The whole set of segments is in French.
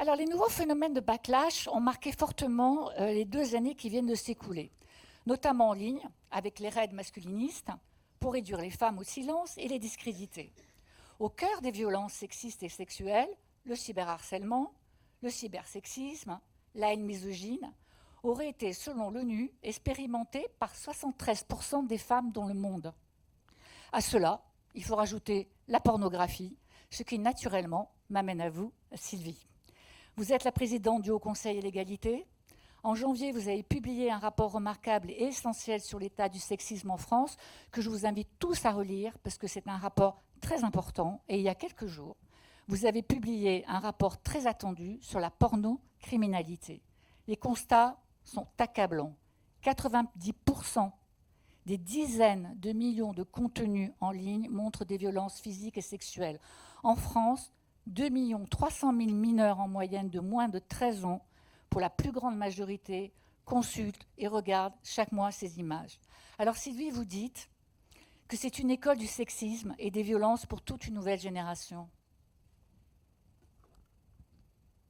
Alors, les nouveaux phénomènes de backlash ont marqué fortement les 2 années qui viennent de s'écouler, notamment en ligne, avec les raids masculinistes, pour réduire les femmes au silence et les discréditer. Au cœur des violences sexistes et sexuelles, le cyberharcèlement, le cybersexisme, la haine misogyne auraient été, selon l'ONU, expérimentés par 73% des femmes dans le monde. À cela, il faut rajouter la pornographie, ce qui naturellement m'amène à vous, Sylvie. Vous êtes la présidente du Haut Conseil à l'égalité. En janvier, vous avez publié un rapport remarquable et essentiel sur l'état du sexisme en France, que je vous invite tous à relire, parce que c'est un rapport très important. Et il y a quelques jours, vous avez publié un rapport très attendu sur la pornocriminalité. Les constats sont accablants. 90% des dizaines de millions de contenus en ligne montrent des violences physiques et sexuelles. En France, 2 300 000 mineurs en moyenne de moins de 13 ans, pour la plus grande majorité, consultent et regardent chaque mois ces images. Alors Sylvie, vous dites que c'est une école du sexisme et des violences pour toute une nouvelle génération.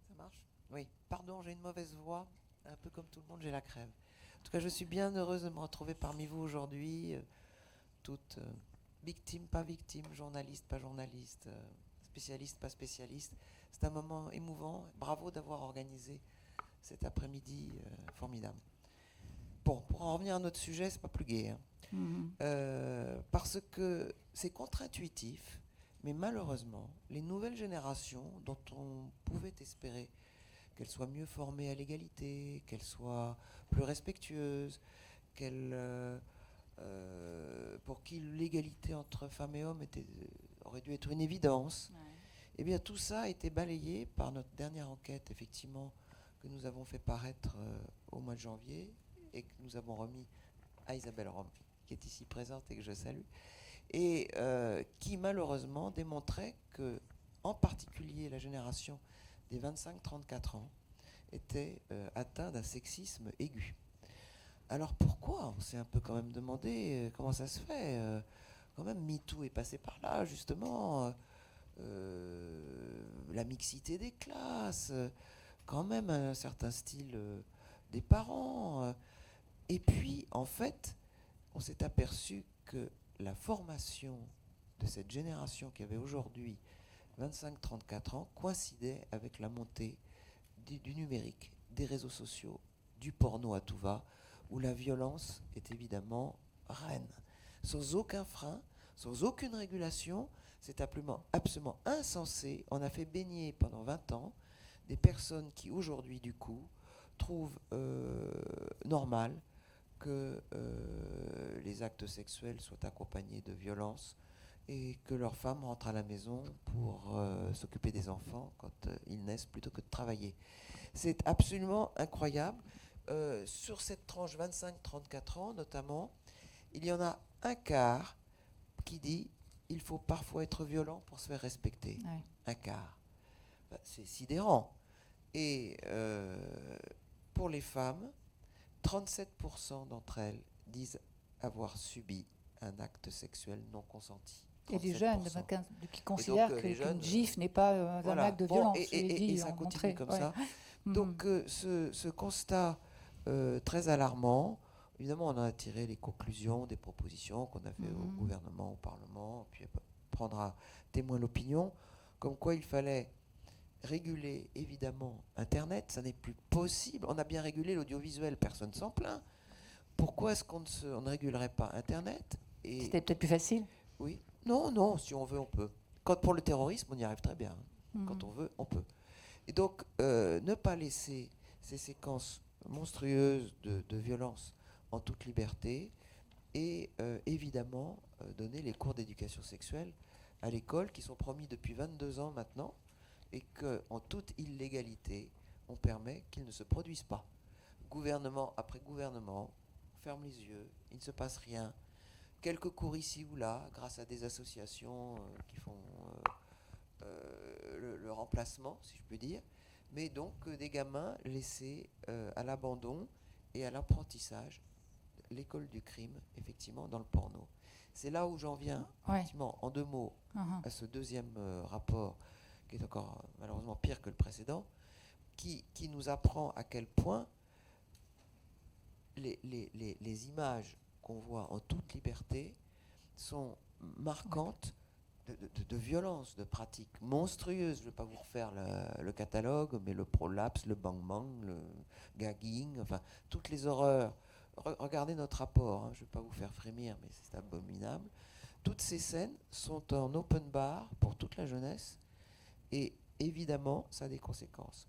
Ça marche? Oui. Pardon, j'ai une mauvaise voix. Un peu comme tout le monde, j'ai la crève. En tout cas, je suis bien heureuse de me retrouver parmi vous aujourd'hui, toutes victimes, pas victimes, journalistes, pas journalistes, spécialistes, pas spécialistes. C'est un moment émouvant. Bravo d'avoir organisé cet après-midi formidable. Bon, pour en revenir à notre sujet, c'est pas plus gai. Hein. Parce que c'est contre-intuitif, mais malheureusement, les nouvelles générations dont on pouvait espérer qu'elles soient mieux formées à l'égalité, qu'elles soient plus respectueuses, pour qui l'égalité entre femmes et hommes aurait dû être une évidence. Ouais. Eh bien, tout ça a été balayé par notre dernière enquête, effectivement, que nous avons fait paraître au mois de janvier et que nous avons remis à Isabelle Rome, qui est ici présente et que je salue, et qui malheureusement démontrait que, en particulier, la génération des 25-34 ans était atteint d'un sexisme aigu. Alors pourquoi? On s'est un peu quand même demandé comment ça se fait. Quand même, MeToo est passé par là, justement. La mixité des classes, quand même un certain style des parents. Et puis, en fait, on s'est aperçu que la formation de cette génération qui avait aujourd'hui 25-34 ans coïncidait avec la montée du numérique, des réseaux sociaux, du porno à tout va, où la violence est évidemment reine. Sans aucun frein, sans aucune régulation, c'est absolument insensé. On a fait baigner pendant 20 ans des personnes qui aujourd'hui, du coup, trouvent normal que les actes sexuels soient accompagnés de violence et que leurs femmes rentrent à la maison pour s'occuper des enfants quand ils naissent plutôt que de travailler. C'est absolument incroyable. Sur cette tranche 25-34 ans, notamment, il y en a un quart qui dit il faut parfois être violent pour se faire respecter. Ouais. Un quart. C'est sidérant. Et pour les femmes, 37% d'entre elles disent avoir subi un acte sexuel non consenti. Et les jeunes qui considèrent qu'une gifle n'est pas un acte de violence. Et ça continue comme ça. Donc ce constat très alarmant, évidemment on en a tiré les conclusions des propositions qu'on a fait au gouvernement, au Parlement, puis prendre à témoin l'opinion, comme quoi il fallait réguler évidemment Internet. Ça n'est plus possible. On a bien régulé l'audiovisuel, personne s'en plaint. Pourquoi est-ce qu'on ne régulerait pas Internet? C'était peut-être plus facile. Oui. Non, si on veut, on peut. Pour le terrorisme, on y arrive très bien. Quand on veut, on peut. Et donc, ne pas laisser ces séquences monstrueuses de violence en toute liberté et évidemment donner les cours d'éducation sexuelle à l'école qui sont promis depuis 22 ans maintenant et qu'en toute illégalité, on permet qu'ils ne se produisent pas. Gouvernement après gouvernement, on ferme les yeux, il ne se passe rien. Quelques cours ici ou là, grâce à des associations qui font le remplacement, si je peux dire, mais donc des gamins laissés à l'abandon et à l'apprentissage, l'école du crime, effectivement, dans le porno. C'est là où j'en viens, effectivement, en 2 mots, à ce deuxième rapport, qui est encore malheureusement pire que le précédent, qui nous apprend à quel point les images qu'on voit en toute liberté sont marquantes de violence, de pratiques monstrueuses. Je ne vais pas vous refaire le catalogue, mais le prolapse, le bang-bang, le gagging, enfin, toutes les horreurs. Regardez notre rapport, hein, je ne vais pas vous faire frémir, mais c'est abominable. Toutes ces scènes sont en open bar pour toute la jeunesse, et évidemment, ça a des conséquences.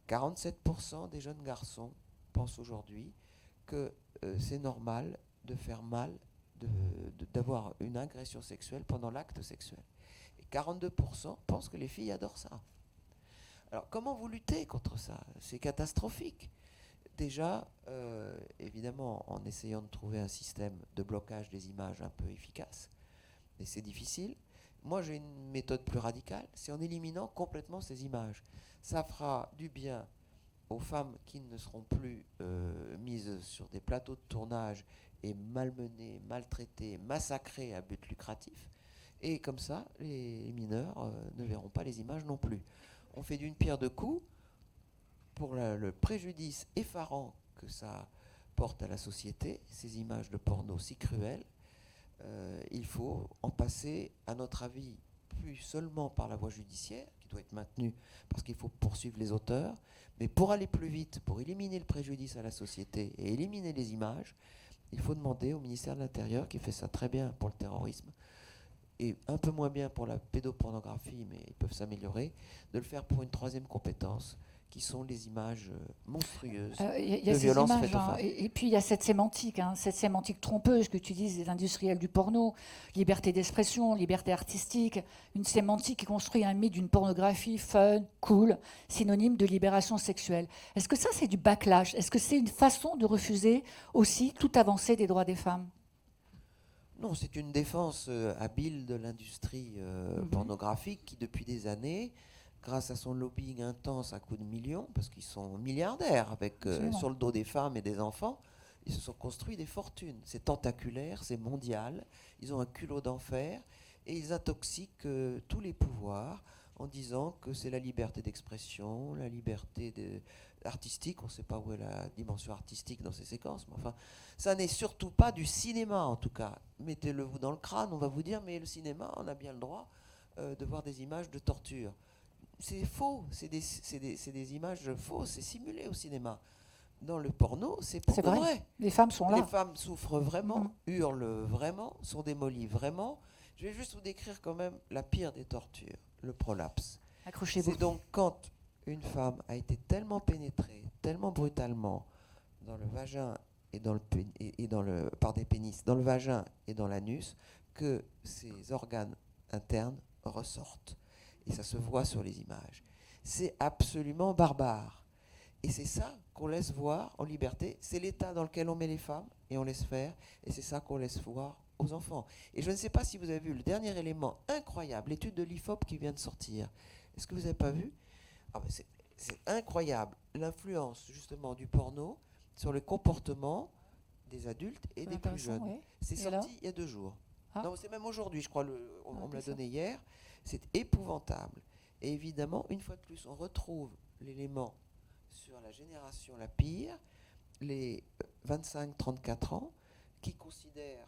47% des jeunes garçons pensent aujourd'hui que c'est normal de faire mal, d'avoir une agression sexuelle pendant l'acte sexuel. Et 42% pensent que les filles adorent ça. Alors, comment vous luttez contre ça? C'est catastrophique. Déjà, évidemment, en essayant de trouver un système de blocage des images un peu efficace, et c'est difficile. Moi, j'ai une méthode plus radicale, c'est en éliminant complètement ces images. Ça fera du bien aux femmes qui ne seront plus mises sur des plateaux de tournage et malmenées, maltraitées, massacrées à but lucratif. Et comme ça, les mineurs ne verront pas les images non plus. On fait d'une pierre deux coups pour le préjudice effarant que ça porte à la société, ces images de porno si cruelles. Il faut en passer, à notre avis, plus seulement par la voie judiciaire, qui doit être maintenue parce qu'il faut poursuivre les auteurs, mais pour aller plus vite, pour éliminer le préjudice à la société et éliminer les images, il faut demander au ministère de l'Intérieur, qui fait ça très bien pour le terrorisme, et un peu moins bien pour la pédopornographie, mais ils peuvent s'améliorer, de le faire pour une troisième compétence, qui sont les images monstrueuses y a de violences images, faites aux femmes. Et puis il y a cette sémantique trompeuse qu'utilisent les industriels du porno, liberté d'expression, liberté artistique, une sémantique qui construit un mythe d'une pornographie fun, cool, synonyme de libération sexuelle. Est-ce que ça c'est du backlash? Est-ce que c'est une façon de refuser aussi toute avancée des droits des femmes? Non, c'est une défense habile de l'industrie pornographique qui, depuis des années, grâce à son lobbying intense à coups de millions, parce qu'ils sont milliardaires avec, sur le dos des femmes et des enfants, ils se sont construits des fortunes. C'est tentaculaire, c'est mondial, ils ont un culot d'enfer, et ils intoxiquent tous les pouvoirs en disant que c'est la liberté d'expression, la liberté artistique, on ne sait pas où est la dimension artistique dans ces séquences, mais enfin, ça n'est surtout pas du cinéma en tout cas. Mettez-le vous dans le crâne, on va vous dire, mais le cinéma, on a bien le droit de voir des images de torture. C'est faux, c'est des images fausses, c'est simulé au cinéma. Dans le porno, c'est pas vrai. Les femmes sont là. Les femmes souffrent vraiment, hurlent vraiment, sont démolies vraiment. Je vais juste vous décrire quand même la pire des tortures, le prolapse. Accrochez-vous. C'est donc quand une femme a été tellement pénétrée, tellement brutalement dans le vagin et par des pénis, dans le vagin et dans l'anus, que ses organes internes ressortent. Et ça se voit sur les images. C'est absolument barbare. Et c'est ça qu'on laisse voir en liberté. C'est l'état dans lequel on met les femmes et on laisse faire. Et c'est ça qu'on laisse voir aux enfants. Et je ne sais pas si vous avez vu le dernier élément incroyable, l'étude de l'IFOP qui vient de sortir. Est-ce que vous n'avez pas vu? C'est incroyable. L'influence justement du porno sur le comportement des adultes et des plus jeunes. Oui. C'est sorti il y a 2 jours. Non, c'est même aujourd'hui, je crois. On me l'a donné hier. C'est épouvantable. Et évidemment, une fois de plus, on retrouve l'élément sur la génération la pire, les 25-34 ans, qui considèrent,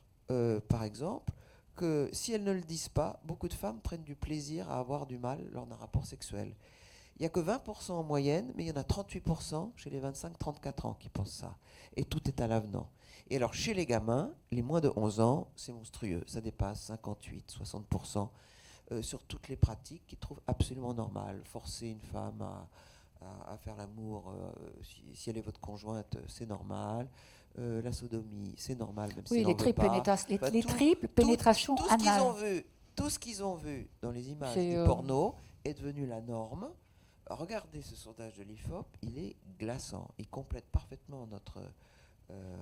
par exemple, que si elles ne le disent pas, beaucoup de femmes prennent du plaisir à avoir du mal lors d'un rapport sexuel. Il n'y a que 20% en moyenne, mais il y en a 38% chez les 25-34 ans qui pensent ça. Et tout est à l'avenant. Et alors, chez les gamins, les moins de 11 ans, c'est monstrueux. Ça dépasse 58-60%. Sur toutes les pratiques qu'ils trouvent absolument normales. Forcer une femme à faire l'amour, si elle est votre conjointe, c'est normal. La sodomie, c'est normal, même si les triples pénétrations anales. Tout ce qu'ils ont vu dans les images du porno est devenu la norme. Regardez ce sondage de l'IFOP, il est glaçant. Il complète parfaitement notre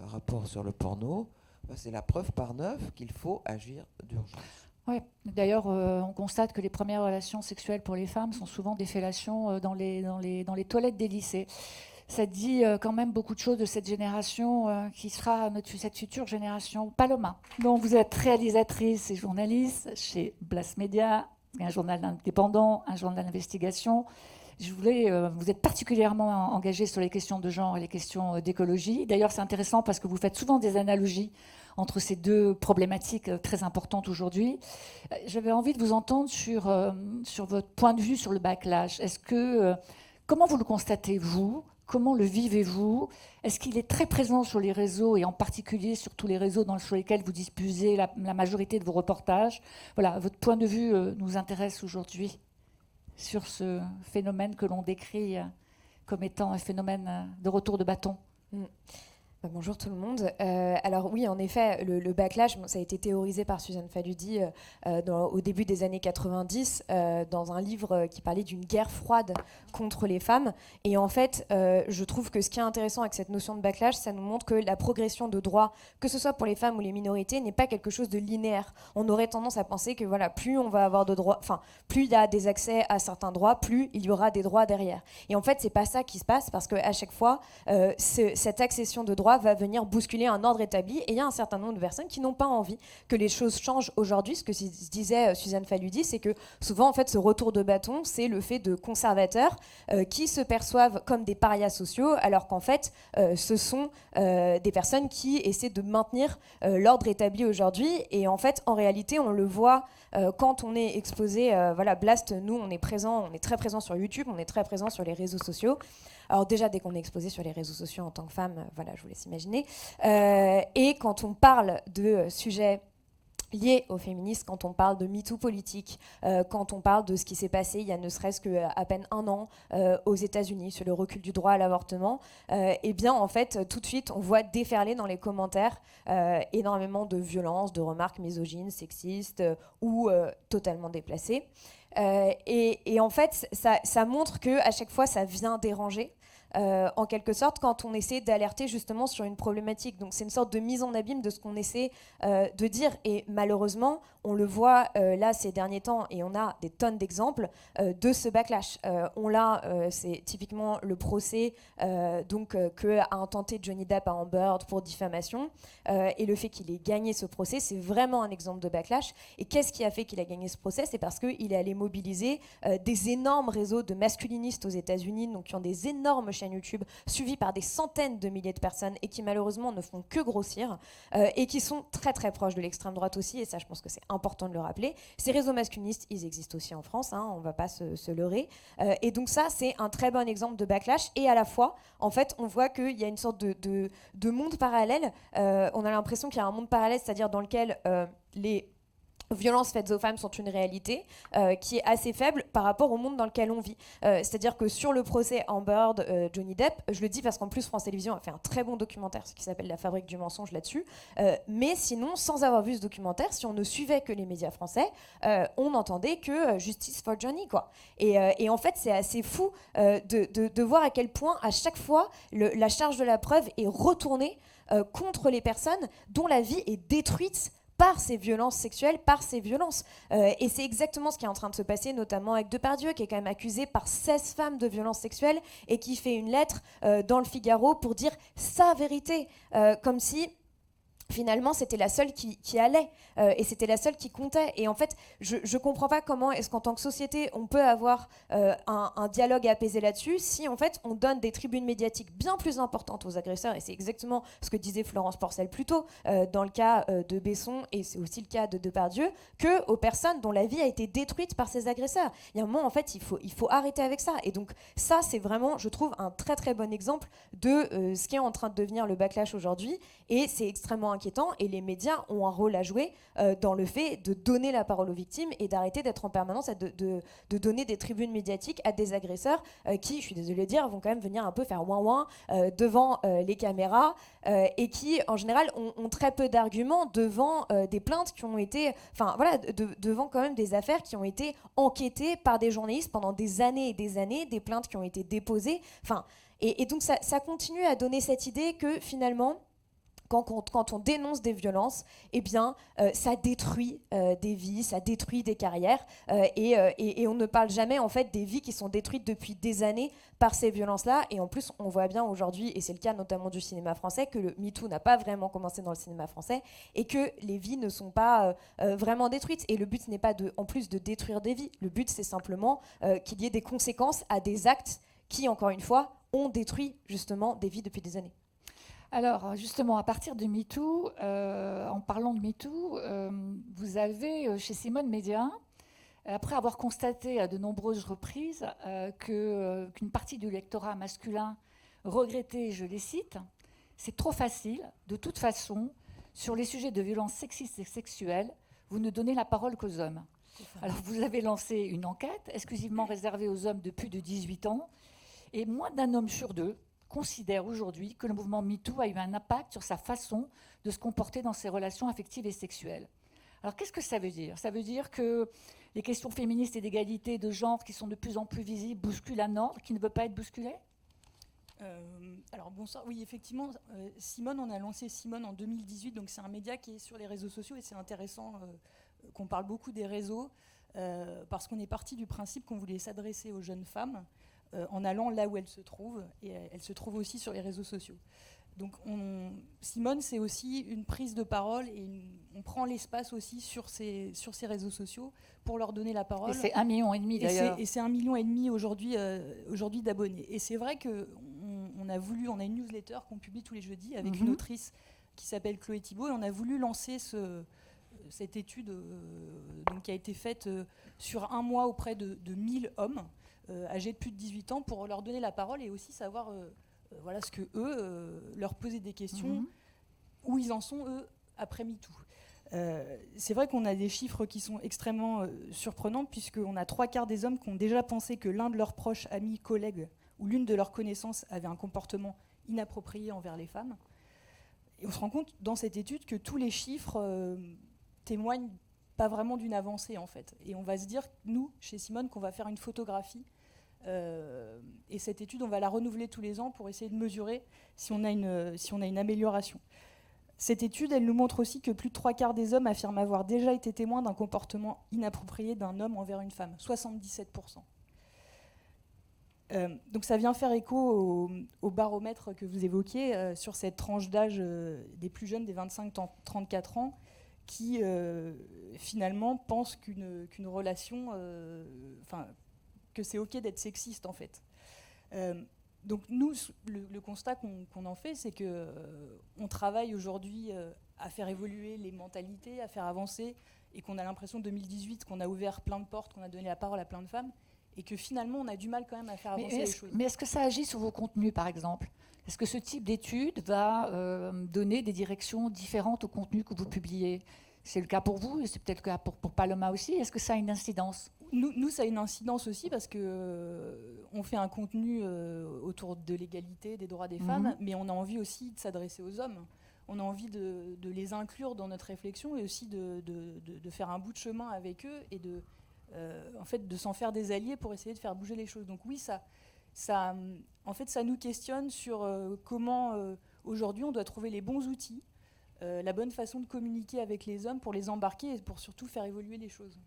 rapport sur le porno. C'est la preuve par 9 qu'il faut agir d'urgence. Oui, d'ailleurs, on constate que les premières relations sexuelles pour les femmes sont souvent des fellations dans les toilettes des lycées. Ça dit quand même beaucoup de choses de cette génération qui sera cette future génération. Paloma, donc vous êtes réalisatrice et journaliste chez Blast Media, un journal indépendant, un journal d'investigation. Vous êtes particulièrement engagé sur les questions de genre et les questions d'écologie. D'ailleurs, c'est intéressant parce que vous faites souvent des analogies entre ces deux problématiques très importantes aujourd'hui. J'avais envie de vous entendre sur votre point de vue sur le backlash. Comment vous le constatez, vous ? Comment le vivez-vous ? Est-ce qu'il est très présent sur les réseaux, et en particulier sur tous les réseaux sur lesquels vous diffusez la majorité de vos reportages ? Voilà, votre point de vue nous intéresse aujourd'hui sur ce phénomène que l'on décrit comme étant un phénomène de retour de bâton. Bonjour tout le monde. Alors oui, en effet, le backlash, ça a été théorisé par Suzanne Faludi au début des années 90 dans un livre qui parlait d'une guerre froide contre les femmes. Et en fait, je trouve que ce qui est intéressant avec cette notion de backlash, ça nous montre que la progression de droits, que ce soit pour les femmes ou les minorités, n'est pas quelque chose de linéaire. On aurait tendance à penser que voilà, plus on va avoir de droits, enfin, plus il y a des accès à certains droits, plus il y aura des droits derrière. Et en fait, c'est pas ça qui se passe, parce qu'à chaque fois, cette accession de droits va venir bousculer un ordre établi, et il y a un certain nombre de personnes qui n'ont pas envie que les choses changent aujourd'hui. Ce que disait Suzanne Faludi, c'est que souvent en fait ce retour de bâton, c'est le fait de conservateurs qui se perçoivent comme des parias sociaux, alors qu'en fait ce sont des personnes qui essaient de maintenir l'ordre établi aujourd'hui. Et en fait, en réalité, on le voit quand on est exposé. Voilà, Blast, nous on est très présent sur YouTube, on est très présent sur les réseaux sociaux. Alors déjà, dès qu'on est exposé sur les réseaux sociaux en tant que femme, voilà, je vous laisse imaginer. Et quand on parle de sujets liés aux féministes, quand on parle de MeToo politique, quand on parle de ce qui s'est passé il y a ne serait-ce qu'à peine un an aux États-Unis sur le recul du droit à l'avortement, eh bien en fait tout de suite on voit déferler dans les commentaires énormément de violences, de remarques misogynes, sexistes ou totalement déplacées. Et en fait ça montre qu'à chaque fois ça vient déranger. En quelque sorte, quand on essaie d'alerter justement sur une problématique. Donc c'est une sorte de mise en abîme de ce qu'on essaie de dire. Et malheureusement, on le voit là ces derniers temps, et on a des tonnes d'exemples de ce backlash. C'est typiquement le procès que a intenté Johnny Depp à Amber Heard pour diffamation. Et le fait qu'il ait gagné ce procès, c'est vraiment un exemple de backlash. Et qu'est-ce qui a fait qu'il a gagné ce procès ? C'est parce qu'il est allé mobiliser des énormes réseaux de masculinistes aux États-Unis, donc qui ont des énormes chaînes YouTube suivies par des centaines de milliers de personnes et qui malheureusement ne font que grossir et qui sont très très proches de l'extrême droite aussi, et ça je pense que c'est important de le rappeler. Ces réseaux masculinistes, ils existent aussi en France, hein, on ne va pas se leurrer, et donc ça c'est un très bon exemple de backlash. Et à la fois en fait on voit qu'il y a une sorte de monde parallèle. On a l'impression qu'il y a un monde parallèle, c'est-à-dire dans lequel les violences faites aux femmes sont une réalité qui est assez faible par rapport au monde dans lequel on vit. C'est-à-dire que sur le procès Amber Heard, Johnny Depp, je le dis parce qu'en plus France Télévisions a fait un très bon documentaire qui s'appelle La fabrique du mensonge là-dessus, mais sinon, sans avoir vu ce documentaire, si on ne suivait que les médias français, on n'entendait que justice for Johnny, quoi. Et en fait, c'est assez fou de voir à quel point à chaque fois la charge de la preuve est retournée contre les personnes dont la vie est détruite par ces violences sexuelles, par ces violences. Et c'est exactement ce qui est en train de se passer, notamment avec Depardieu, qui est quand même accusé par 16 femmes de violences sexuelles et qui fait une lettre dans le Figaro pour dire sa vérité, comme si finalement c'était la seule qui allait et c'était la seule qui comptait. Et en fait je comprends pas comment est-ce qu'en tant que société on peut avoir un dialogue apaisé là-dessus si en fait on donne des tribunes médiatiques bien plus importantes aux agresseurs. Et c'est exactement ce que disait Florence Porcel plus tôt dans le cas de Besson, et c'est aussi le cas de Depardieu, que aux personnes dont la vie a été détruite par ces agresseurs. Il y a un moment en fait il faut arrêter avec ça. Et donc ça c'est vraiment, je trouve, un très très bon exemple de ce qui est en train de devenir le backlash aujourd'hui. Et c'est extrêmement inquiétant, et les médias ont un rôle à jouer dans le fait de donner la parole aux victimes et d'arrêter d'être en permanence de donner des tribunes médiatiques à des agresseurs qui, je suis désolée de dire, vont quand même venir un peu faire ouin-ouin devant les caméras et qui, en général, ont très peu d'arguments devant des plaintes qui ont été... Enfin, voilà, devant quand même des affaires qui ont été enquêtées par des journalistes pendant des années et des années, des plaintes qui ont été déposées. Enfin, et donc ça continue à donner cette idée que, finalement, quand on dénonce des violences, eh bien, ça détruit des vies, ça détruit des carrières, et on ne parle jamais en fait des vies qui sont détruites depuis des années par ces violences-là. Et en plus, on voit bien aujourd'hui, et c'est le cas notamment du cinéma français, que le MeToo n'a pas vraiment commencé dans le cinéma français et que les vies ne sont pas vraiment détruites. Et le but n'est pas en plus de détruire des vies. Le but, c'est simplement qu'il y ait des conséquences à des actes qui, encore une fois, ont détruit justement des vies depuis des années. Alors, justement, à partir de MeToo, en parlant de MeToo, vous avez, chez Simone Média, après avoir constaté à de nombreuses reprises qu'une partie du lectorat masculin regrettait, je les cite, « C'est trop facile, de toute façon, sur les sujets de violences sexistes et sexuelles, vous ne donnez la parole qu'aux hommes. » Alors, vous avez lancé une enquête exclusivement réservée aux hommes de plus de 18 ans, et moins d'un homme sur deux considère aujourd'hui que le mouvement MeToo a eu un impact sur sa façon de se comporter dans ses relations affectives et sexuelles. Alors qu'est-ce que ça veut dire ? Ça veut dire que les questions féministes et d'égalité de genre qui sont de plus en plus visibles bousculent un ordre qui ne veut pas être bousculé ? Alors bonsoir, oui effectivement, Simone, on a lancé Simone en 2018, donc c'est un média qui est sur les réseaux sociaux et c'est intéressant qu'on parle beaucoup des réseaux parce qu'on est parti du principe qu'on voulait s'adresser aux jeunes femmes en allant là où elles se trouvent, et elles se trouvent aussi sur les réseaux sociaux. Donc Simone, c'est aussi une prise de parole et on prend l'espace aussi sur ces réseaux sociaux pour leur donner la parole. Et c'est 1,5 million d'ailleurs. Et c'est 1,5 million aujourd'hui d'abonnés. Et c'est vrai qu'on a une newsletter qu'on publie tous les jeudis avec une autrice qui s'appelle Chloé Thibault, et on a voulu lancer cette étude donc, qui a été faite sur un mois auprès de 1000 hommes âgés de plus de 18 ans pour leur donner la parole et aussi savoir voilà ce que eux leur poser des questions, où ils en sont eux après MeToo. C'est vrai qu'on a des chiffres qui sont extrêmement surprenants puisqu'on a 3/4 des hommes qui ont déjà pensé que l'un de leurs proches amis, collègues ou l'une de leurs connaissances avait un comportement inapproprié envers les femmes. Et on se rend compte dans cette étude que tous les chiffres témoignent pas vraiment d'une avancée en fait. Et on va se dire, nous, chez Simone, qu'on va faire une photographie. Et cette étude, on va la renouveler tous les ans pour essayer de mesurer si on a une amélioration. Cette étude, elle nous montre aussi que plus de 3/4 des hommes affirment avoir déjà été témoins d'un comportement inapproprié d'un homme envers une femme, 77%. Donc ça vient faire écho au baromètre que vous évoquiez sur cette tranche d'âge des plus jeunes, des 25-34 ans, qui finalement pensent qu'une relation... que c'est OK d'être sexiste, en fait. Donc nous, le constat qu'on en fait, c'est qu'on travaille aujourd'hui à faire évoluer les mentalités, à faire avancer, et qu'on a l'impression, 2018, qu'on a ouvert plein de portes, qu'on a donné la parole à plein de femmes, et que finalement, on a du mal quand même à faire avancer les choses. Mais est-ce que ça agit sur vos contenus, par exemple ? Est-ce que ce type d'étude va donner des directions différentes au contenu que vous publiez ? C'est le cas pour vous, et c'est peut-être le cas pour Paloma aussi. Est-ce que ça a une incidence ? Nous, ça a une incidence aussi parce qu'on fait un contenu autour de l'égalité, des droits des femmes, mais on a envie aussi de s'adresser aux hommes. On a envie de les inclure dans notre réflexion et aussi de faire un bout de chemin avec eux et en fait, de s'en faire des alliés pour essayer de faire bouger les choses. Donc oui, ça nous questionne sur comment aujourd'hui on doit trouver les bons outils, la bonne façon de communiquer avec les hommes pour les embarquer et pour surtout faire évoluer les choses.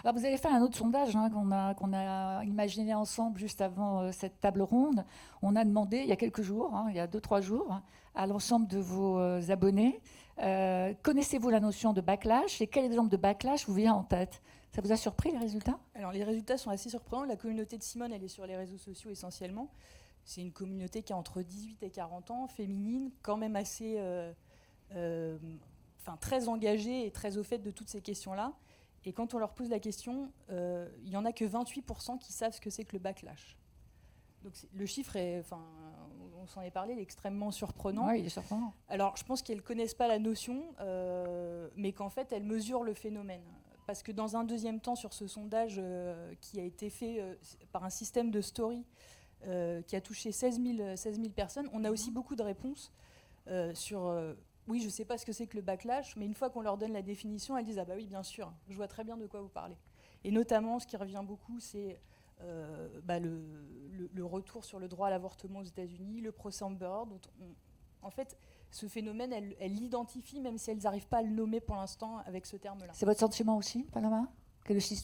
Alors vous avez fait un autre sondage qu'on a imaginé ensemble juste avant cette table ronde. On a demandé il y a quelques jours, il y a 2-3 jours, à l'ensemble de vos abonnés, connaissez-vous la notion de backlash et quel exemple de backlash vous vient en tête ? Ça vous a surpris les résultats ? Alors les résultats sont assez surprenants. La communauté de Simone, elle est sur les réseaux sociaux essentiellement. C'est une communauté qui a entre 18 et 40 ans, féminine, quand même assez... très engagée et très au fait de toutes ces questions-là. Et quand on leur pose la question, il n'y en a que 28% qui savent ce que c'est que le backlash. Donc le chiffre, on s'en est parlé, il est extrêmement surprenant. Oui, il est surprenant. Alors je pense qu'elles ne connaissent pas la notion, mais qu'en fait elles mesurent le phénomène. Parce que dans un deuxième temps, sur ce sondage qui a été fait par un système de story qui a touché 16 000 personnes, on a aussi beaucoup de réponses sur... oui, je ne sais pas ce que c'est que le backlash, mais une fois qu'on leur donne la définition, elles disent « Ah bah oui, bien sûr, je vois très bien de quoi vous parlez ». Et notamment, ce qui revient beaucoup, c'est le retour sur le droit à l'avortement aux États-Unis, le procès Amber, dont en fait, ce phénomène, elles l'identifient, même si elles n'arrivent pas à le nommer pour l'instant avec ce terme-là. C'est votre sentiment aussi, Paloma,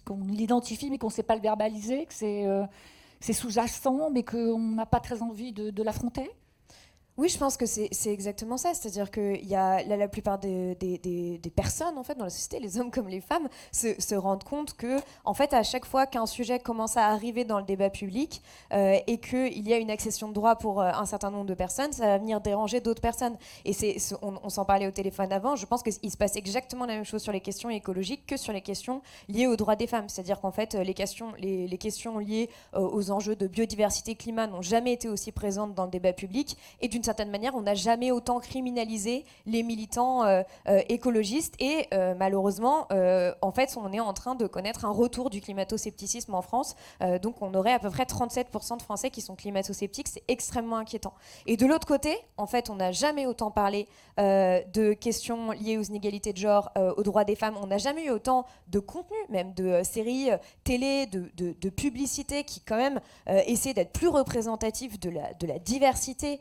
qu'on l'identifie mais qu'on ne sait pas le verbaliser, que c'est sous-jacent mais qu'on n'a pas très envie de l'affronter? Oui, je pense que c'est exactement ça. C'est-à-dire que la plupart des personnes en fait, dans la société, les hommes comme les femmes, se rendent compte que, en fait, à chaque fois qu'un sujet commence à arriver dans le débat public et qu'il y a une accession de droit pour un certain nombre de personnes, ça va venir déranger d'autres personnes. Et on s'en parlait au téléphone avant, je pense qu'il se passe exactement la même chose sur les questions écologiques que sur les questions liées aux droits des femmes. C'est-à-dire qu'en fait, les questions liées aux enjeux de biodiversité, climat n'ont jamais été aussi présentes dans le débat public. Et d'une certaine manière, on n'a jamais autant criminalisé les militants écologistes et malheureusement, en fait, on est en train de connaître un retour du climato-scepticisme en France. Donc, on aurait à peu près 37% de Français qui sont climato-sceptiques. C'est extrêmement inquiétant. Et de l'autre côté, en fait, on n'a jamais autant parlé de questions liées aux inégalités de genre, aux droits des femmes. On n'a jamais eu autant de contenu, même de séries télé, de publicités qui quand même essaient d'être plus représentatives de la diversité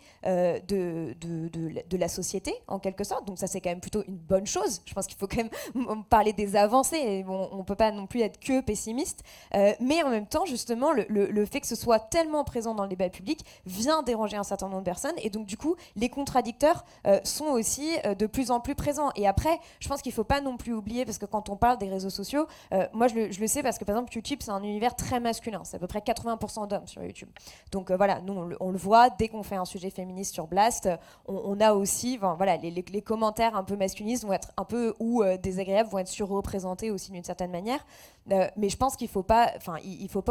de la société, en quelque sorte. Donc ça, c'est quand même plutôt une bonne chose. Je pense qu'il faut quand même parler des avancées. Et on ne peut pas non plus être que pessimiste. Mais en même temps, justement, le fait que ce soit tellement présent dans le débat public vient déranger un certain nombre de personnes. Et donc, du coup, les contradicteurs sont aussi de plus en plus présents. Et après, je pense qu'il ne faut pas non plus oublier, parce que quand on parle des réseaux sociaux, moi, je le sais parce que, par exemple, YouTube, c'est un univers très masculin. C'est à peu près 80% d'hommes sur YouTube. Donc voilà, nous, on le voit, dès qu'on fait un sujet féministe sur Blast, on a aussi, voilà, les commentaires un peu masculinistes vont être un peu, ou désagréables, vont être surreprésentés aussi d'une certaine manière. Mais je pense qu'il faut pas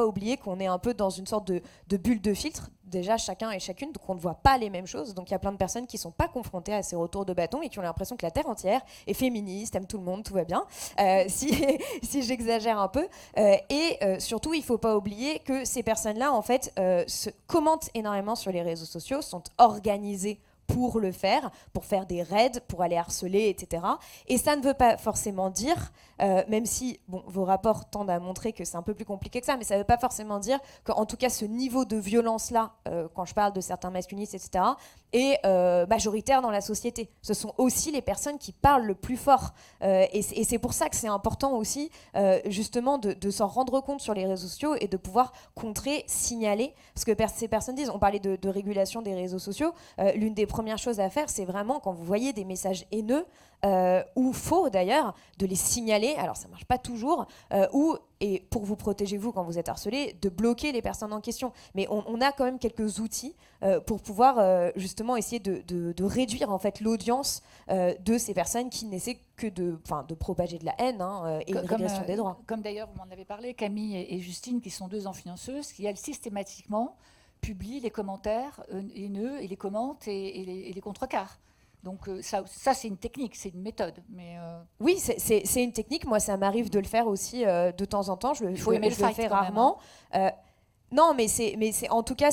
oublier qu'on est un peu dans une sorte de bulle de filtre, déjà chacun et chacune, donc on ne voit pas les mêmes choses. Donc il y a plein de personnes qui ne sont pas confrontées à ces retours de bâton et qui ont l'impression que la Terre entière est féministe, aime tout le monde, tout va bien, si j'exagère un peu. Et surtout, il ne faut pas oublier que ces personnes-là, en fait, se commentent énormément sur les réseaux sociaux, sont organisées pour le faire, pour faire des raids, pour aller harceler, etc. Et ça ne veut pas forcément dire, même si vos rapports tendent à montrer que c'est un peu plus compliqué que ça, mais ça ne veut pas forcément dire qu'en tout cas ce niveau de violence-là, quand je parle de certains masculinistes, etc., est majoritaire dans la société. Ce sont aussi les personnes qui parlent le plus fort. Et c'est pour ça que c'est important aussi, justement, de s'en rendre compte sur les réseaux sociaux et de pouvoir contrer, signaler. Parce que ces personnes disent, on parlait de régulation des réseaux sociaux, l'une des premières choses à faire, c'est vraiment quand vous voyez des messages haineux, ou faux d'ailleurs, de les signaler. Alors ça ne marche pas toujours, et pour vous protéger vous quand vous êtes harcelé, de bloquer les personnes en question. Mais on a quand même quelques outils pour pouvoir justement essayer de réduire en fait l'audience de ces personnes qui n'essaient que de propager de la haine et une régression des droits. Comme d'ailleurs vous m'en avez parlé, Camille et Justine, qui sont deux influenceuses, qui elles systématiquement publient les commentaires haineux et les commentent et les contrecarrent. Donc ça c'est une technique, c'est une méthode. Mais oui, c'est une technique. Moi, ça m'arrive de le faire aussi de temps en temps. Je le fais rarement. Non, mais en tout cas,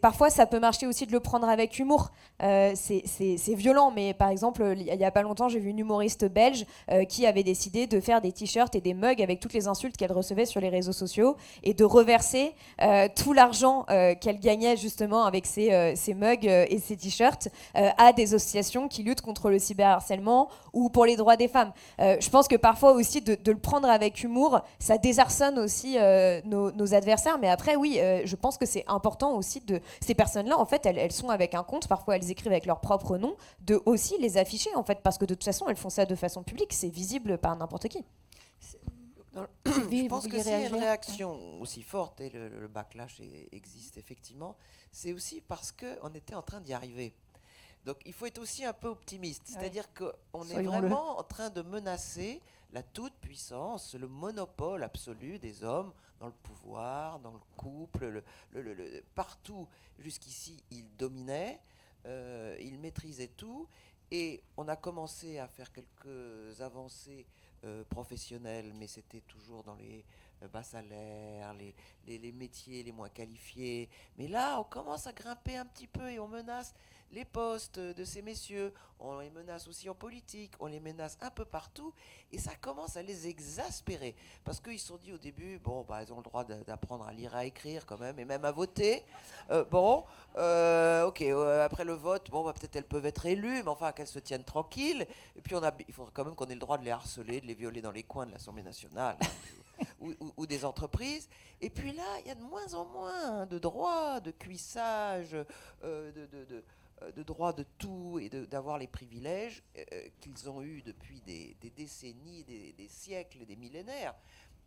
parfois ça peut marcher aussi de le prendre avec humour. C'est violent, mais par exemple, il y a pas longtemps, j'ai vu une humoriste belge qui avait décidé de faire des t-shirts et des mugs avec toutes les insultes qu'elle recevait sur les réseaux sociaux et de reverser tout l'argent qu'elle gagnait justement avec ces mugs et ces t-shirts à des associations qui luttent contre le cyberharcèlement ou pour les droits des femmes. Je pense que parfois aussi de le prendre avec humour, ça désarçonne aussi nos adversaires, mais après oui, je pense que c'est important aussi ces personnes-là, en fait, elles sont avec un compte, parfois elles écrivent avec leur propre nom, de aussi les afficher, en fait, parce que de toute façon, elles font ça de façon publique, c'est visible par n'importe qui. Je pense que s'il y a une réaction aussi forte, et le backlash existe effectivement, c'est aussi parce qu'on était en train d'y arriver. Donc il faut être aussi un peu optimiste, c'est-à-dire qu'on est vraiment en train de menacer la toute-puissance, le monopole absolu des hommes dans le pouvoir, dans le couple, partout. Jusqu'ici, ils dominaient, ils maîtrisaient tout, et on a commencé à faire quelques avancées professionnelles, mais c'était toujours dans les bas salaires, les métiers les moins qualifiés. Mais là, on commence à grimper un petit peu et on menace les postes de ces messieurs, on les menace aussi en politique, on les menace un peu partout, et ça commence à les exaspérer. Parce qu'ils se sont dit au début, bon, bah, ils ont le droit d'apprendre à lire, à écrire quand même, et même à voter. Ok, après le vote, bon, bah, peut-être elles peuvent être élues, mais enfin qu'elles se tiennent tranquilles. Et puis il faudrait quand même qu'on ait le droit de les harceler, de les violer dans les coins de l'Assemblée nationale. Ou des entreprises. Et puis là, il y a de moins en moins de droits, de cuissage, de droits de tout et d'avoir les privilèges qu'ils ont eus depuis des décennies, des siècles, des millénaires.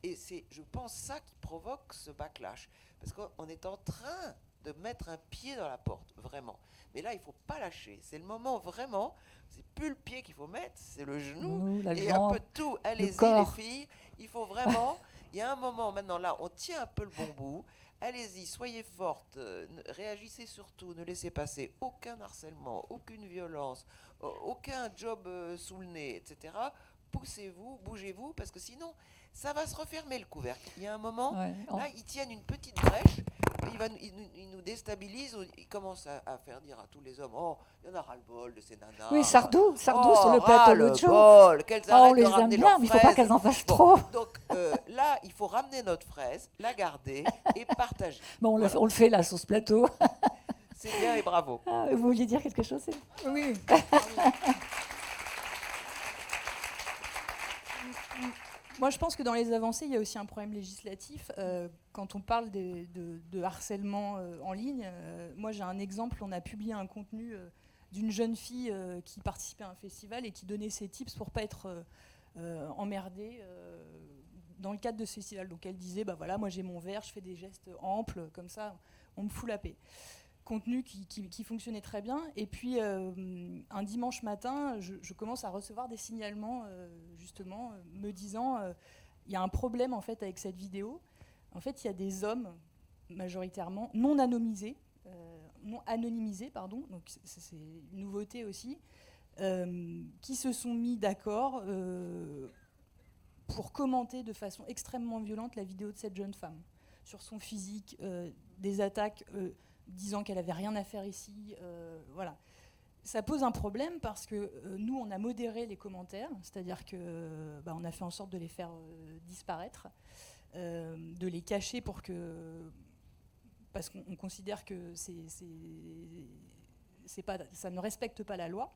Et c'est, je pense, ça qui provoque ce backlash. Parce qu'on est en train de mettre un pied dans la porte, vraiment. Mais là, il ne faut pas lâcher. C'est le moment vraiment, c'est plus le pied qu'il faut mettre, c'est le genou et un peu tout. Allez-y les filles, il faut vraiment, il y a un moment maintenant là, on tient un peu le bon bout. Allez-y, soyez fortes, réagissez surtout, ne laissez passer aucun harcèlement, aucune violence, aucun job sous le nez, etc. Poussez-vous, bougez-vous, parce que sinon, ça va se refermer le couvercle. Il y a un moment, là, ils tiennent une petite brèche, ils nous déstabilisent, ils commencent à faire dire à tous les hommes, oh, il y en a ras-le-bol de ces nanas. Oui, Sardou sur le plateau l'autre jour. On les aime bien, mais il ne faut pas qu'elles en fassent trop. Donc là, il faut ramener notre fraise, la garder et partager. Bon, on le fait là, sur ce plateau. C'est bien et bravo. Ah, vous vouliez dire quelque chose? Oui. Moi, je pense que dans les avancées, il y a aussi un problème législatif. Quand on parle de harcèlement en ligne, moi, j'ai un exemple. On a publié un contenu d'une jeune fille qui participait à un festival et qui donnait ses tips pour ne pas être emmerdée dans le cadre de ce festival. Donc, elle disait, bah voilà, moi, j'ai mon verre, je fais des gestes amples, comme ça, on me fout la paix. Contenu qui fonctionnait très bien. Et puis, un dimanche matin, je commence à recevoir des signalements, justement, me disant il y a un problème, en fait, avec cette vidéo. En fait, il y a des hommes, majoritairement, non anonymisés, donc c'est une nouveauté aussi, qui se sont mis d'accord pour commenter de façon extrêmement violente la vidéo de cette jeune femme, sur son physique, des attaques... disant qu'elle n'avait rien à faire ici. Voilà. Ça pose un problème parce que nous, on a modéré les commentaires, c'est-à-dire qu'on a fait en sorte de les faire disparaître, de les cacher parce qu'on considère que ça ne respecte pas la loi.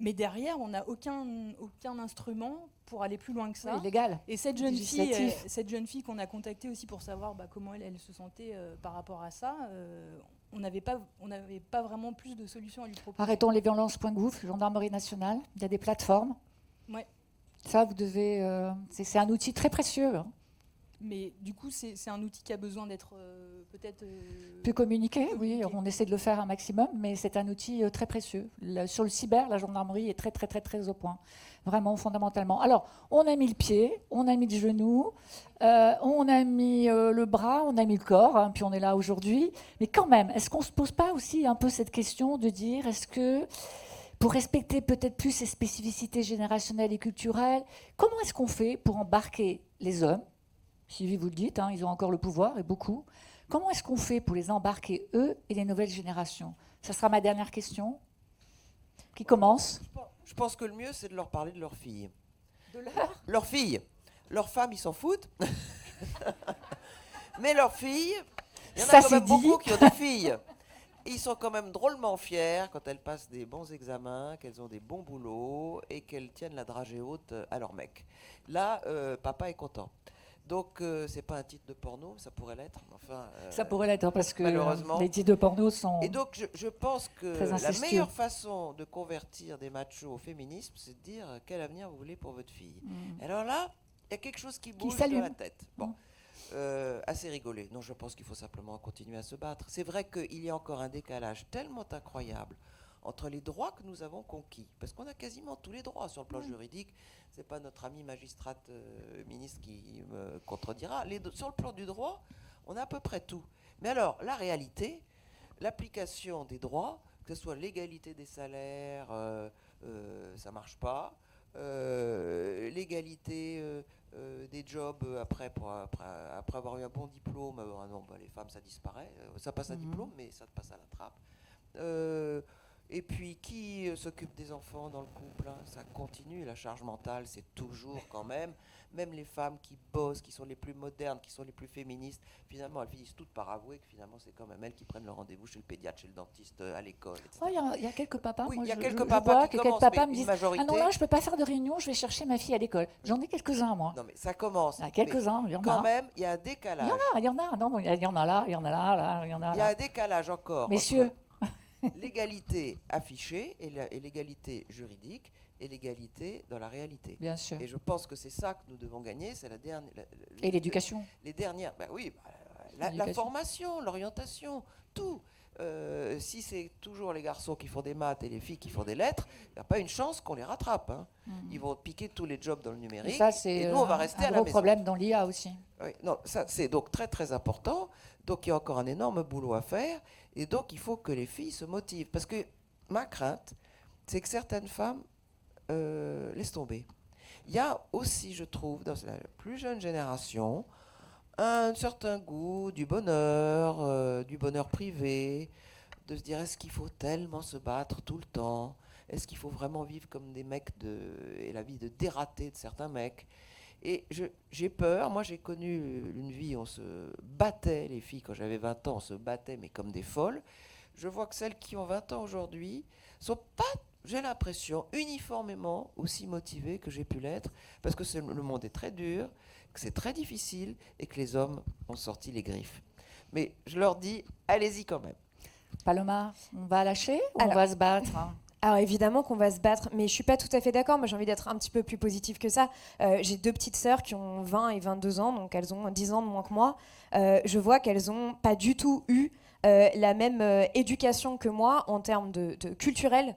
Mais derrière, on n'a aucun instrument pour aller plus loin que ça. Oui, légal. Et cette jeune fille qu'on a contactée aussi pour savoir comment elle se sentait par rapport à ça, on n'avait pas vraiment plus de solutions à lui proposer. Arrêtons les violences.gouv, Gendarmerie nationale, il y a des plateformes. Ouais. Ça, vous devez... c'est un outil très précieux. Hein. Mais du coup, c'est un outil qui a besoin d'être peut-être... Plus communiqué, oui, on essaie de le faire un maximum, mais c'est un outil très précieux. Sur le cyber, la gendarmerie est très, très, très, très au point, vraiment fondamentalement. Alors, on a mis le pied, on a mis le genou, on a mis le bras, on a mis le corps, hein, puis on est là aujourd'hui. Mais quand même, est-ce qu'on ne se pose pas aussi un peu cette question de dire, est-ce que, pour respecter peut-être plus ces spécificités générationnelles et culturelles, comment est-ce qu'on fait pour embarquer les hommes? Sylvie, vous le dites, hein, ils ont encore le pouvoir, et beaucoup. Comment est-ce qu'on fait pour les embarquer, eux, et les nouvelles générations? Ça sera ma dernière question. Qui commence? Je pense que le mieux, c'est de leur parler de leurs filles. De leurs filles. Leurs femmes, ils s'en foutent. Mais leurs filles, il y en a quand même beaucoup qui ont des filles. Et ils sont quand même drôlement fiers quand elles passent des bons examens, qu'elles ont des bons boulots et qu'elles tiennent la dragée haute à leur mec. Là, papa est content. Donc, c'est pas un titre de porno, ça pourrait l'être. Enfin, ça pourrait l'être, hein, parce que malheureusement, les titres de porno sont. Et donc, je pense que la meilleure façon de convertir des machos au féminisme, c'est de dire quel avenir vous voulez pour votre fille. Alors là, il y a quelque chose qui bouge dans la tête. Bon, assez rigolé. Non, je pense qu'il faut simplement continuer à se battre. C'est vrai qu'il y a encore un décalage tellement incroyable entre les droits que nous avons conquis, parce qu'on a quasiment tous les droits sur le plan juridique. C'est pas notre amie magistrate ministre qui me contredira. Sur le plan du droit, on a à peu près tout. Mais alors, la réalité, l'application des droits, que ce soit l'égalité des salaires, ça marche pas. L'égalité des jobs après avoir eu un bon diplôme, non, les femmes, ça disparaît. Ça passe un diplôme, mais ça te passe à la trappe. Et puis, qui s'occupe des enfants dans le couple, hein? Ça continue, la charge mentale, c'est toujours quand même les femmes qui bossent, qui sont les plus modernes, qui sont les plus féministes, finalement, elles finissent toutes par avouer que finalement, c'est quand même elles qui prennent le rendez-vous chez le pédiatre, chez le dentiste, à l'école, etc. Il y a quelques papas. Oui, moi, il y a je- quelques je papas vois qui que commencent, quelques papas mais me disent une majorité... ah non, là, je peux pas faire de réunion, je vais chercher ma fille à l'école. J'en ai quelques-uns, moi. Non, mais ça commence. Il y a Mais quelques-uns, il y en quand a. même, il y a un Il décalage. y en a. Non, il y en a là, il y en a là, il y en a Il y a là. un décalage encore Messieurs. entre l'égalité affichée et l'égalité juridique et l'égalité dans la réalité. Bien sûr. Et je pense que c'est ça que nous devons gagner, c'est la dernière... Et l'éducation. Les dernières... la L'éducation. formation, l'orientation, tout. Si c'est toujours les garçons qui font des maths et les filles qui font des lettres, il n'y a pas une chance qu'on les rattrape. Hein. Ils vont piquer tous les jobs dans le Et numérique. ça, c'est et nous, on va rester un à la gros maison. problème dans l'IA aussi. Oui, non, ça c'est donc très très important. Donc il y a encore un énorme boulot à faire. Et donc il faut que les filles se motivent. Parce que ma crainte, c'est que certaines femmes laissent tomber. Il y a aussi, je trouve, dans la plus jeune génération, un certain goût du bonheur privé, de se dire est-ce qu'il faut tellement se battre tout le temps? Est-ce qu'il faut vraiment vivre comme des mecs et la vie de dératé de certains mecs? Et j'ai peur, moi j'ai connu une vie où on se battait, les filles quand j'avais 20 ans, on se battait mais comme des folles. Je vois que celles qui ont 20 ans aujourd'hui sont pas, j'ai l'impression, uniformément aussi motivées que j'ai pu l'être, parce que le monde est très dur, que c'est très difficile et que les hommes ont sorti les griffes. Mais je leur dis, allez-y quand même. Paloma, on va lâcher ou Alors- on va se battre, hein? Alors évidemment qu'on va se battre, mais je suis pas tout à fait d'accord. Moi j'ai envie d'être un petit peu plus positive que ça. J'ai 2 petites sœurs qui ont 20 et 22 ans, donc elles ont 10 ans de moins que moi. Je vois qu'elles ont pas du tout eu la même éducation que moi en termes de culturel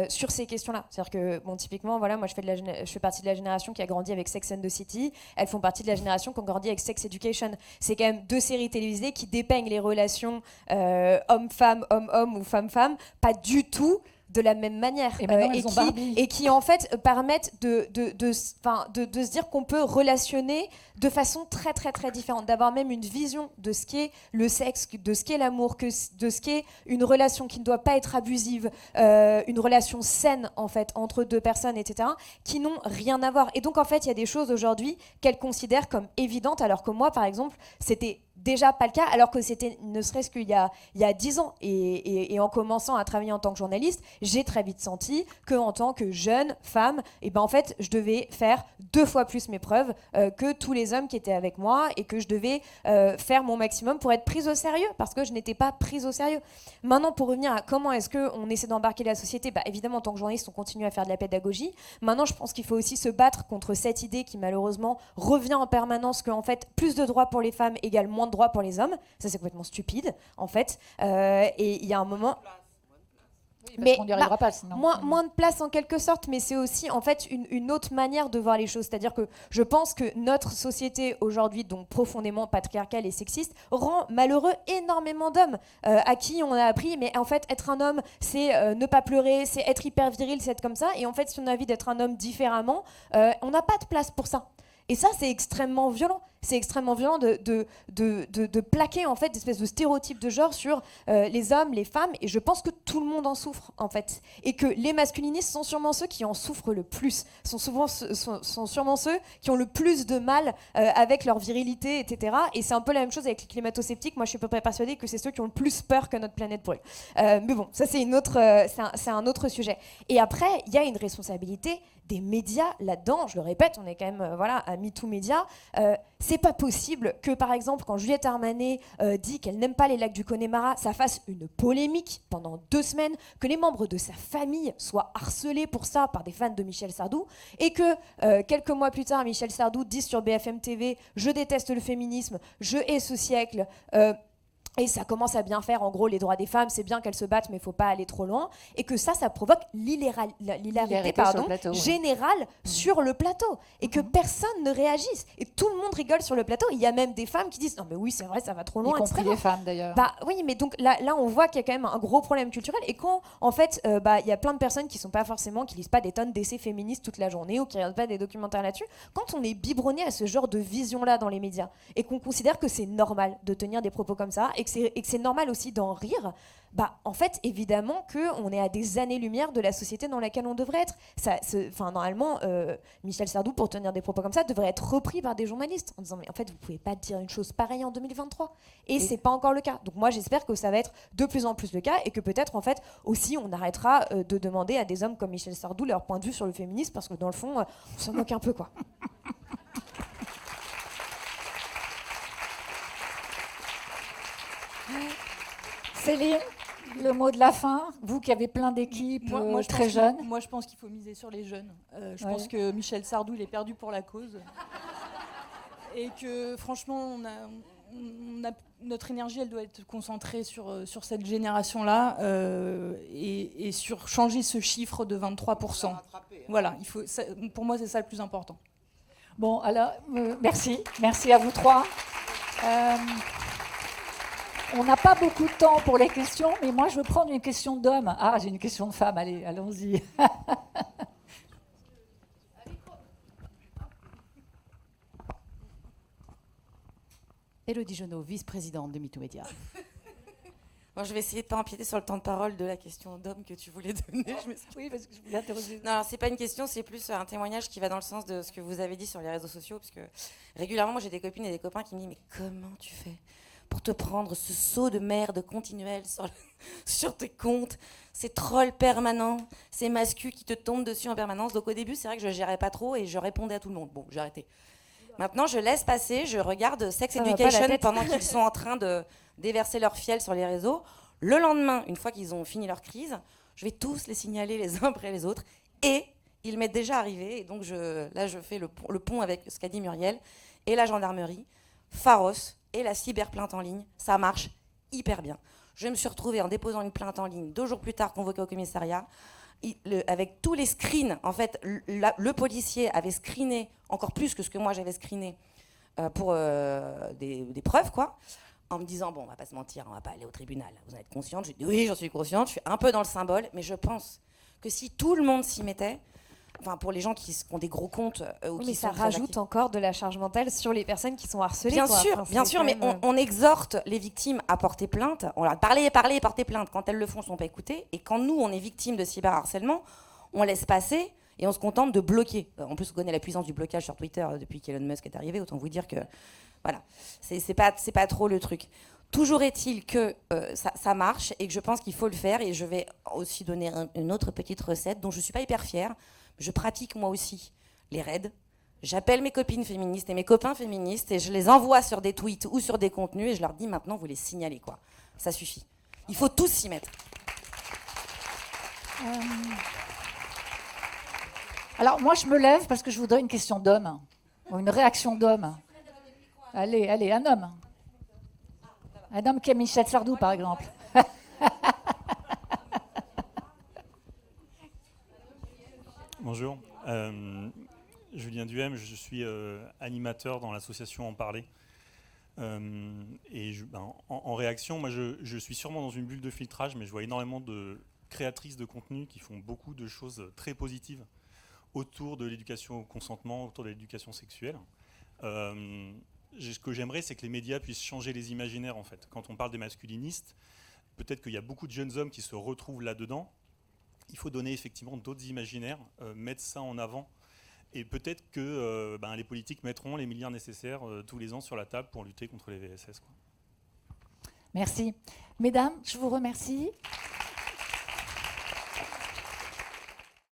sur ces questions-là. C'est-à-dire que, bon, typiquement, voilà, moi je fais partie de la génération qui a grandi avec Sex and the City. Elles font partie de la génération qui ont grandi avec Sex Education. C'est quand même 2 séries télévisées qui dépeignent les relations homme-femme, homme-homme ou femme-femme, pas du tout de la même manière Et maintenant, elles ont Barbie. et qui en fait permettent de se dire qu'on peut relationner de façon très très très différente, d'avoir même une vision de ce qu'est le sexe, de ce qu'est l'amour, de ce qu'est une relation qui ne doit pas être abusive, une relation saine en fait entre 2 personnes, etc., qui n'ont rien à voir. Et donc en fait il y a des choses aujourd'hui qu'elles considèrent comme évidentes, alors que moi par exemple c'était déjà pas le cas, alors que c'était ne serait-ce qu'il y a 10 ans. Et en commençant à travailler en tant que journaliste, j'ai très vite senti qu'en tant que jeune femme, et ben en fait, je devais faire 2 fois plus mes preuves que tous les hommes qui étaient avec moi, et que je devais faire mon maximum pour être prise au sérieux, parce que je n'étais pas prise au sérieux. Maintenant, pour revenir à comment est-ce qu'on essaie d'embarquer la société, bah, évidemment, en tant que journaliste, on continue à faire de la pédagogie. Maintenant, je pense qu'il faut aussi se battre contre cette idée qui, malheureusement, revient en permanence qu'en fait, plus de droits pour les femmes égale moins de droits pour les hommes. Ça, c'est complètement stupide, en fait. Et il y a un moment... Oui, parce qu'on n'y arrivera pas sinon. Moins de place en quelque sorte, mais c'est aussi en fait une autre manière de voir les choses. C'est-à-dire que je pense que notre société aujourd'hui, donc profondément patriarcale et sexiste, rend malheureux énormément d'hommes à qui on a appris, mais en fait être un homme, c'est ne pas pleurer, c'est être hyper viril, c'est être comme ça. Et en fait, si on a envie d'être un homme différemment, on n'a pas de place pour ça. Et ça, c'est extrêmement violent. C'est extrêmement violent de plaquer en fait des espèces de stéréotypes de genre sur les hommes, les femmes. Et je pense que tout le monde en souffre en fait. Et que les masculinistes sont sûrement ceux qui en souffrent le plus. Sont sûrement ceux qui ont le plus de mal avec leur virilité, etc. Et c'est un peu la même chose avec les climato-sceptiques. Moi, je suis à peu près persuadée que c'est ceux qui ont le plus peur que notre planète brûle. Mais bon, ça c'est c'est un autre sujet. Et après, il y a une responsabilité des médias là-dedans. Je le répète, on est quand même voilà, à MeToo Média. C'est pas possible que, par exemple, quand Juliette Armanet dit qu'elle n'aime pas les lacs du Connemara, ça fasse une polémique pendant 2 semaines, que les membres de sa famille soient harcelés pour ça par des fans de Michel Sardou, et que quelques mois plus tard, Michel Sardou dise sur BFM TV « Je déteste le féminisme, je hais ce siècle ». Et ça commence à bien faire, en gros, les droits des femmes, c'est bien qu'elles se battent, mais il ne faut pas aller trop loin. Et que ça provoque l'hilarité générale sur le plateau. Et que personne ne réagisse. Et tout le monde rigole sur le plateau. Il y a même des femmes qui disent « Non mais oui, c'est vrai, ça va trop loin. » Y compris les femmes, d'ailleurs. Bah oui, mais donc là, on voit qu'il y a quand même un gros problème culturel. Et quand, en fait, il y a plein de personnes qui lisent pas des tonnes d'essais féministes toute la journée ou qui regardent pas des documentaires là-dessus, quand on est biberonné à ce genre de vision-là dans les médias et qu'on considère que c'est normal de tenir des propos comme ça, et et que c'est normal aussi d'en rire, bah, en fait, évidemment qu'on est à des années-lumière de la société dans laquelle on devrait être. Normalement, Michel Sardou, pour tenir des propos comme ça, devrait être repris par des journalistes en disant mais en fait, vous pouvez pas dire une chose pareille en 2023. Et c'est pas encore le cas. Donc moi, j'espère que ça va être de plus en plus le cas et que peut-être, en fait, aussi, on arrêtera de demander à des hommes comme Michel Sardou leur point de vue sur le féminisme parce que dans le fond, on s'en moque un peu, quoi. Céline, le mot de la fin, vous qui avez plein d'équipes très jeunes. Moi, je pense qu'il faut miser sur les jeunes. Je pense que Michel Sardou, il est perdu pour la cause. Et que, franchement, notre énergie, elle doit être concentrée sur cette génération-là et sur changer ce chiffre de 23%. Voilà, pour moi, c'est ça le plus important. Bon, alors, merci à vous trois. On n'a pas beaucoup de temps pour les questions, mais moi, je veux prendre une question d'homme. Ah, j'ai une question de femme, allez, allons-y. Élodie Genot, vice-présidente de MeToo Média. Bon, je vais essayer de ne pas empiéter sur le temps de parole de la question d'homme que tu voulais donner. Oui, parce que je voulais interroger. Non, alors, c'est pas une question, c'est plus un témoignage qui va dans le sens de ce que vous avez dit sur les réseaux sociaux. Parce que régulièrement, moi, j'ai des copines et des copains qui me disent mais comment tu fais pour te prendre ce seau de merde continuel sur tes comptes, ces trolls permanents, ces mascus qui te tombent dessus en permanence. Donc au début, c'est vrai que je gérais pas trop et je répondais à tout le monde. Bon, j'ai arrêté. Maintenant, je laisse passer, je regarde Sex Education pendant qu'ils sont en train de déverser leur fiel sur les réseaux. Le lendemain, une fois qu'ils ont fini leur crise, je vais tous les signaler les uns après les autres. Et il m'est déjà arrivé, et donc là je fais le pont avec ce qu'a dit Muriel, et la gendarmerie, Pharos, et la cyberplainte en ligne, ça marche hyper bien. Je me suis retrouvée en déposant une plainte en ligne 2 jours plus tard, convoquée au commissariat, avec tous les screens. En fait, le policier avait screené encore plus que ce que moi j'avais screené pour des preuves, quoi, en me disant, bon, on va pas se mentir, on va pas aller au tribunal. Vous en êtes consciente? J'ai dit, oui, j'en suis consciente, je suis un peu dans le symbole, mais je pense que si tout le monde s'y mettait, enfin, pour les gens qui ont des gros comptes mais ça rajoute encore de la charge mentale sur les personnes qui sont harcelées. Bien sûr, mais on exhorte les victimes à porter plainte. On leur dit parlez, portez plainte. Quand elles le font, elles ne sont pas écoutées. Et quand nous, on est victime de cyberharcèlement, on laisse passer et on se contente de bloquer. En plus, on connaît la puissance du blocage sur Twitter depuis qu'Elon Musk est arrivé. Autant vous dire que voilà, c'est pas trop le truc. Toujours est-il que ça marche et que je pense qu'il faut le faire. Et je vais aussi donner une autre petite recette dont je ne suis pas hyper fière. Je pratique moi aussi les raids. J'appelle mes copines féministes et mes copains féministes et je les envoie sur des tweets ou sur des contenus et je leur dis maintenant vous les signalez, quoi. Ça suffit. Il faut tous s'y mettre. Alors moi je me lève parce que je voudrais une question d'homme, ou une réaction d'homme. Allez, un homme. Un homme qui est Michel Sardou par exemple. Bonjour, Julien Duhem, je suis animateur dans l'association En Parler. En réaction, moi je suis sûrement dans une bulle de filtrage, mais je vois énormément de créatrices de contenu qui font beaucoup de choses très positives autour de l'éducation au consentement, autour de l'éducation sexuelle. Ce que j'aimerais, c'est que les médias puissent changer les imaginaires, en fait. Quand on parle des masculinistes, peut-être qu'il y a beaucoup de jeunes hommes qui se retrouvent là-dedans. Il faut donner effectivement d'autres imaginaires, mettre ça en avant. Et peut-être que les politiques mettront les milliards nécessaires tous les ans sur la table pour lutter contre les VSS, quoi. Merci. Mesdames, je vous remercie.